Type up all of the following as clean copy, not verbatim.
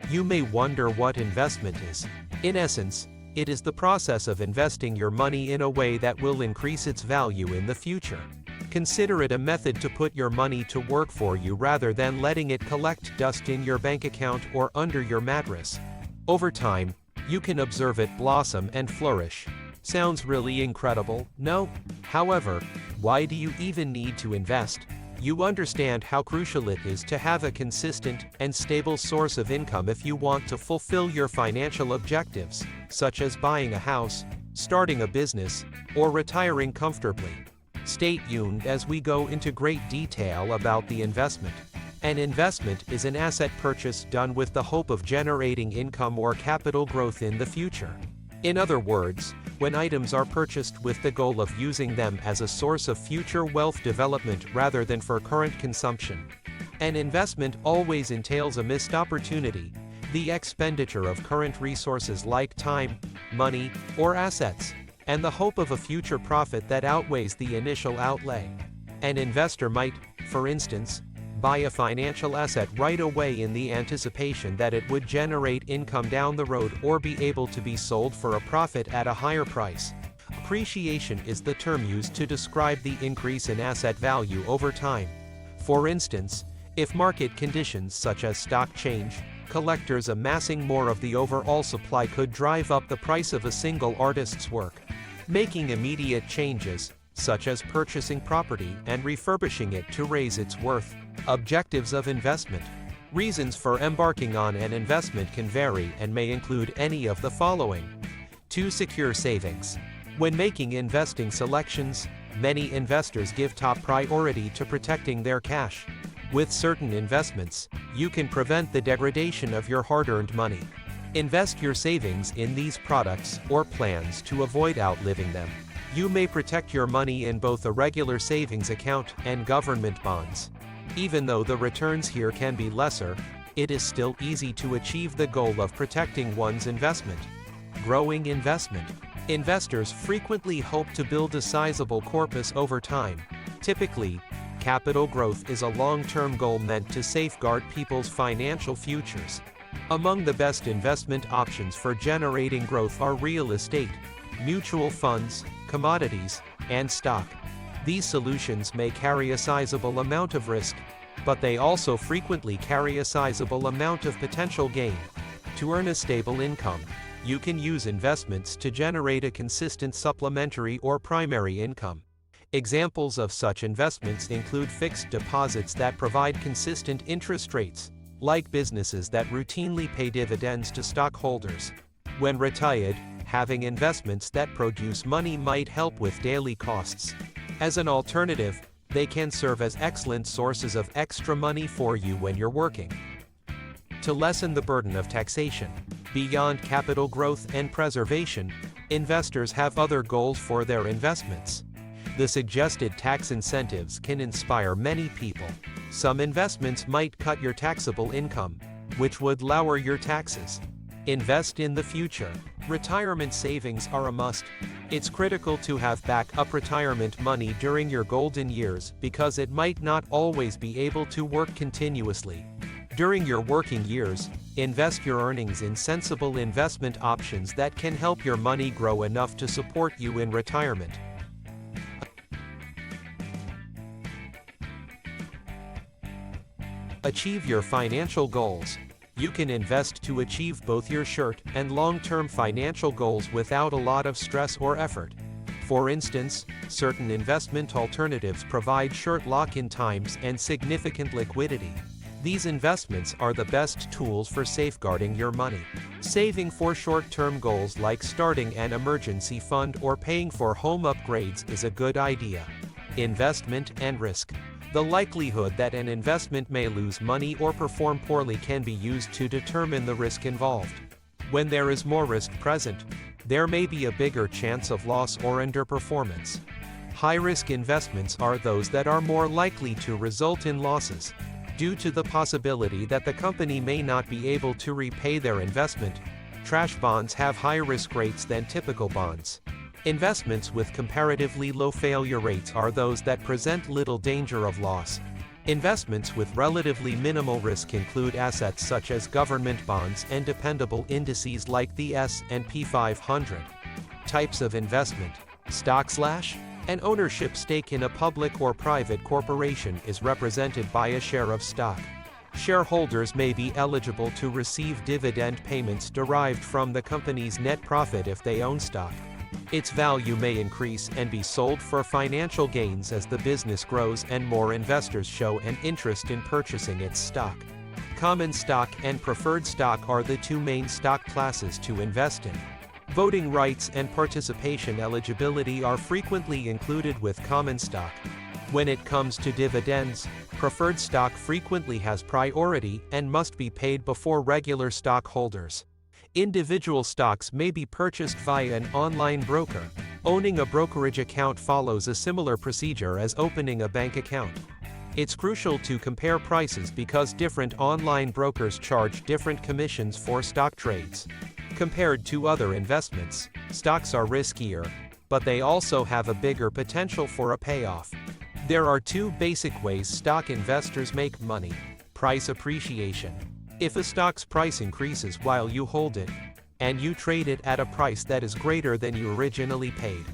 You may wonder what investment is. In essence, it is the process of investing your money in a way that will increase its value in the future. Consider it a method to put your money to work for you rather than letting it collect dust in your bank account or under your mattress. Over time, you can observe it blossom and flourish. Sounds really incredible, no? However, why do you even need to invest? You understand how crucial it is to have a consistent and stable source of income if you want to fulfill your financial objectives, such as buying a house, starting a business, or retiring comfortably. Stay tuned as we go into great detail about the investment. An investment is an asset purchase done with the hope of generating income or capital growth in the future. In other words, when items are purchased with the goal of using them as a source of future wealth development rather than for current consumption. An investment always entails a missed opportunity, the expenditure of current resources like time, money, or assets, and the hope of a future profit that outweighs the initial outlay. An investor might, for instance, buy a financial asset right away in the anticipation that it would generate income down the road or be able to be sold for a profit at a higher price. Appreciation is the term used to describe the increase in asset value over time. For instance, if market conditions such as stock change, collectors amassing more of the overall supply could drive up the price of a single artist's work. Making immediate changes, such as purchasing property and refurbishing it to raise its worth. Objectives of investment. Reasons for embarking on an investment can vary and may include any of the following. 2. Secure savings. When making investing selections, many investors give top priority to protecting their cash. With certain investments, you can prevent the degradation of your hard-earned money. Invest your savings in these products or plans to avoid outliving them. You may protect your money in both a regular savings account and government bonds. Even though the returns here can be lesser, it is still easy to achieve the goal of protecting one's investment. Growing investment. Investors frequently hope to build a sizable corpus over time. Typically, capital growth is a long-term goal meant to safeguard people's financial futures. Among the best investment options for generating growth are real estate, mutual funds, commodities, and stock. These solutions may carry a sizable amount of risk, but they also frequently carry a sizable amount of potential gain. To earn a stable income, you can use investments to generate a consistent supplementary or primary income. Examples of such investments include fixed deposits that provide consistent interest rates, like businesses that routinely pay dividends to stockholders. When retired, having investments that produce money might help with daily costs. As an alternative, they can serve as excellent sources of extra money for you when you're working. To lessen the burden of taxation, beyond capital growth and preservation, investors have other goals for their investments. The suggested tax incentives can inspire many people. Some investments might cut your taxable income, which would lower your taxes. Invest in the future. Retirement savings are a must. It's critical to have backup retirement money during your golden years because it might not always be able to work continuously. During your working years, invest your earnings in sensible investment options that can help your money grow enough to support you in retirement. Achieve your financial goals. You can invest to achieve both your short and long-term financial goals without a lot of stress or effort. For instance, certain investment alternatives provide short lock-in times and significant liquidity. These investments are the best tools for safeguarding your money. Saving for short-term goals like starting an emergency fund or paying for home upgrades is a good idea. Investment and risk. The likelihood that an investment may lose money or perform poorly can be used to determine the risk involved. When there is more risk present, there may be a bigger chance of loss or underperformance. High-risk investments are those that are more likely to result in losses. Due to the possibility that the company may not be able to repay their investment, trash bonds have higher risk rates than typical bonds. Investments with comparatively low failure rates are those that present little danger of loss. Investments with relatively minimal risk include assets such as government bonds and dependable indices like the S&P 500. Types of investment: stock/an ownership stake in a public or private corporation is represented by a share of stock. Shareholders may be eligible to receive dividend payments derived from the company's net profit if they own stock. Its value may increase and be sold for financial gains as the business grows and more investors show an interest in purchasing its stock. Common stock and preferred stock are the two main stock classes to invest in. Voting rights and participation eligibility are frequently included with common stock. When it comes to dividends, preferred stock frequently has priority and must be paid before regular stockholders. Individual stocks may be purchased via an online broker. Owning a brokerage account follows a similar procedure as opening a bank account. It's crucial to compare prices because different online brokers charge different commissions for stock trades. Compared to other investments, stocks are riskier, but they also have a bigger potential for a payoff. There are two basic ways stock investors make money: price appreciation. If a stock's price increases while you hold it, and you trade it at a price that is greater than you originally paid.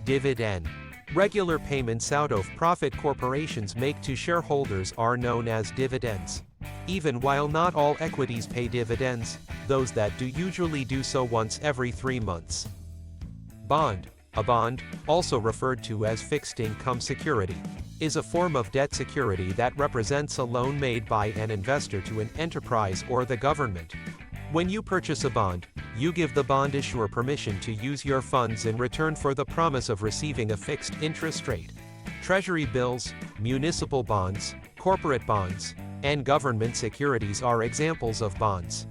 Dividend. Regular payments out of profit corporations make to shareholders are known as dividends. Even while not all equities pay dividends, those that do usually do so once every 3 months. Bond. A bond, also referred to as fixed income security, is a form of debt security that represents a loan made by an investor to an enterprise or the government. When you purchase a bond, you give the bond issuer permission to use your funds in return for the promise of receiving a fixed interest rate. Treasury bills, municipal bonds, corporate bonds, and government securities are examples of bonds.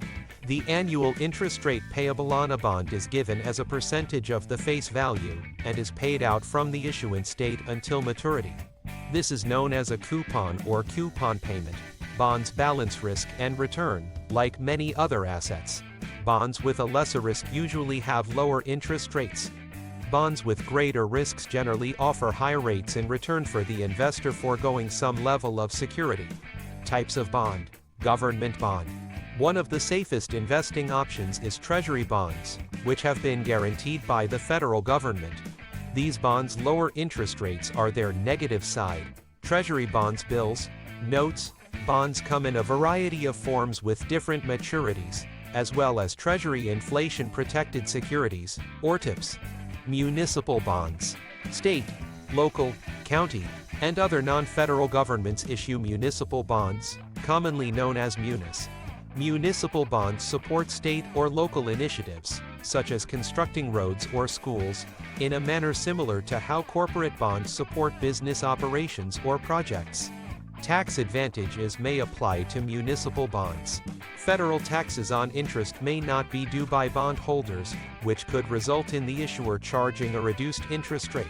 The annual interest rate payable on a bond is given as a percentage of the face value, and is paid out from the issuance date until maturity. This is known as a coupon or coupon payment. Bonds balance risk and return, like many other assets. Bonds with a lesser risk usually have lower interest rates. Bonds with greater risks generally offer high rates in return for the investor foregoing some level of security. Types of bond. Government bond. One of the safest investing options is Treasury bonds, which have been guaranteed by the federal government. These bonds' lower interest rates are their negative side. Treasury bonds, bills, notes, bonds come in a variety of forms with different maturities, as well as Treasury inflation-protected securities, or TIPS. Municipal bonds. State, local, county, and other non-federal governments issue municipal bonds, commonly known as munis. Municipal bonds support state or local initiatives, such as constructing roads or schools, in a manner similar to how corporate bonds support business operations or projects. Tax advantages may apply to municipal bonds. Federal taxes on interest may not be due by bondholders, which could result in the issuer charging a reduced interest rate.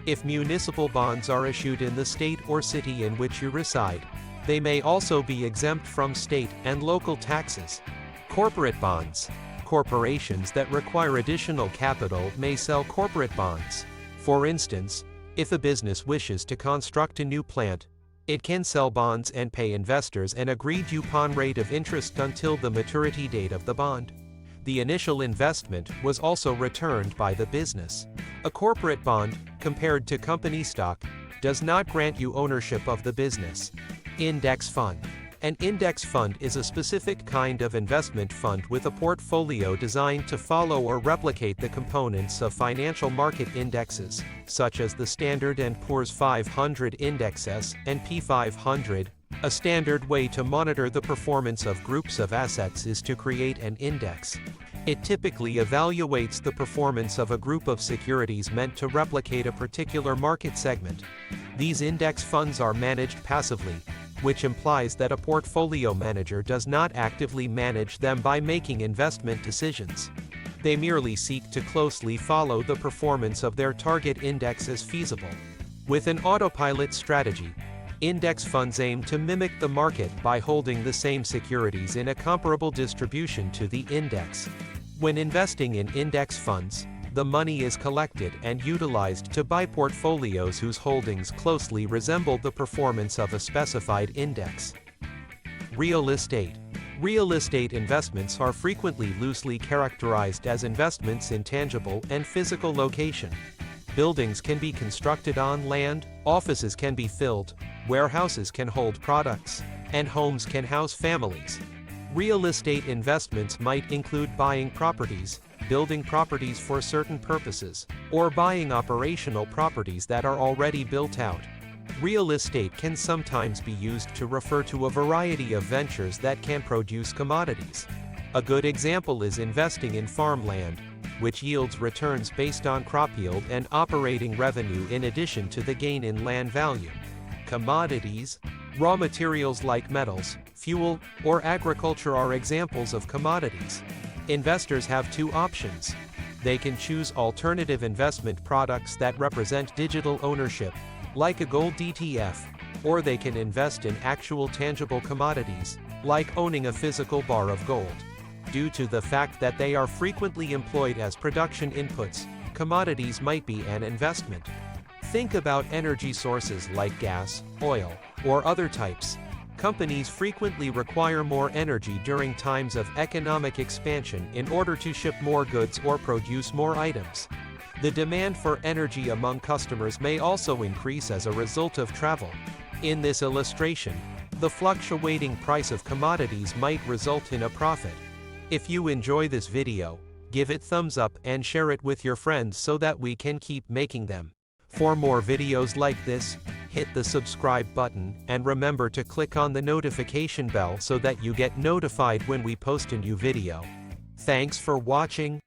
If municipal bonds are issued in the state or city in which you reside, they may also be exempt from state and local taxes. Corporate bonds. Corporations that require additional capital may sell corporate bonds. For instance, if a business wishes to construct a new plant, it can sell bonds and pay investors an agreed-upon rate of interest until the maturity date of the bond. The initial investment was also returned by the business. A corporate bond, compared to company stock, does not grant you ownership of the business. Index fund. An index fund is a specific kind of investment fund with a portfolio designed to follow or replicate the components of financial market indexes, such as the Standard & Poor's 500 Index S&P 500. A standard way to monitor the performance of groups of assets is to create an index. It typically evaluates the performance of a group of securities meant to replicate a particular market segment. These index funds are managed passively, which implies that a portfolio manager does not actively manage them by making investment decisions. They merely seek to closely follow the performance of their target index as feasible. With an autopilot strategy, index funds aim to mimic the market by holding the same securities in a comparable distribution to the index. When investing in index funds, The money is collected and utilized to buy portfolios whose holdings closely resemble the performance of a specified index. Real estate. Real estate investments are frequently loosely characterized as investments in tangible and physical location. Buildings can be constructed on land, offices can be filled, warehouses can hold products, and homes can house families. Real estate investments might include buying properties, building properties for certain purposes, or buying operational properties that are already built out. Real estate can sometimes be used to refer to a variety of ventures that can produce commodities. A good example is investing in farmland, which yields returns based on crop yield and operating revenue in addition to the gain in land value. Commodities, raw materials like metals, fuel, or agriculture are examples of commodities. Investors have two options. They can choose alternative investment products that represent digital ownership, like a gold ETF, or they can invest in actual tangible commodities, like owning a physical bar of gold. Due to the fact that they are frequently employed as production inputs, commodities might be an investment. Think about energy sources like gas, oil, or other types. Companies frequently require more energy during times of economic expansion in order to ship more goods or produce more items. The demand for energy among customers may also increase as a result of travel. In this illustration, the fluctuating price of commodities might result in a profit. If you enjoy this video, give it thumbs up and share it with your friends so that we can keep making them. For more videos like this, hit the subscribe button and remember to click on the notification bell so that you get notified when we post a new video. Thanks for watching.